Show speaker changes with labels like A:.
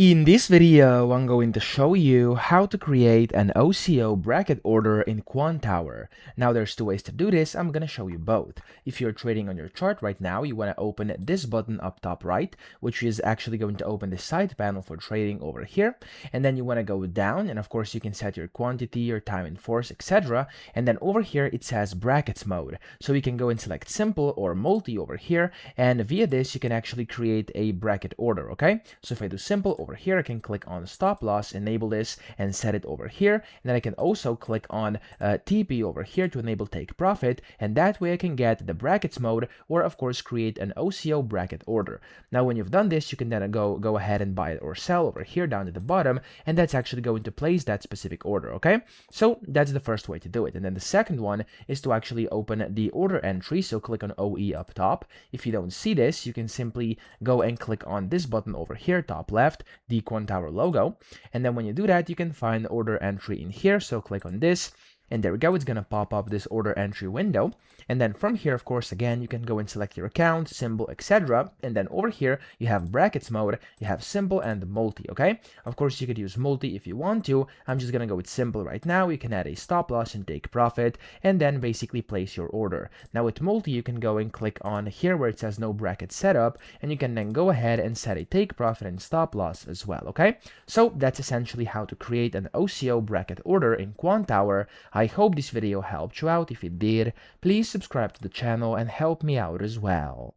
A: In this video, I'm going to show you how to create an OCO bracket order in Quantower. Now there's two ways to do this. I'm going to show you both. If you're trading on your chart right now, you want to open this button up top right, which is actually going to open the side panel for trading over here. And then you want to go down, and of course you can set your quantity, your time in force, etc. And then over here it says brackets mode. So you can go and select simple or multi over here, and via this you can actually create a bracket order, okay? So if I do simple over here, I can click on stop loss, enable this, and set it over here. And then I can also click on TP over here to enable take profit, and that way I can get the brackets mode, or of course create an OCO bracket order. Now when you've done this, you can then go ahead and buy it or sell over here down at the bottom, and that's actually going to place that specific order, okay? So that's the first way to do it. And then the second one is to actually open the order entry, so click on OE up top. If you don't see this, you can simply go and click on this button over here, top left, the Quantower logo, and then when you do that, you can find order entry in here. So click on this, and there we go. It's gonna pop up this order entry window, and then from here, of course, again, you can go and select your account, symbol, etc. And then over here you have brackets mode, you have simple and multi, okay? Of course you could use multi if you want to. I'm just gonna go with simple right now. You can add a stop loss and take profit, and then basically place your order. Now with multi, you can go and click on here where it says no bracket setup, and you can then go ahead and set a take profit and stop loss as well, okay? So that's essentially how to create an OCO bracket order in Quantower. I hope this video helped you out. If it did, please subscribe to the channel and help me out as well.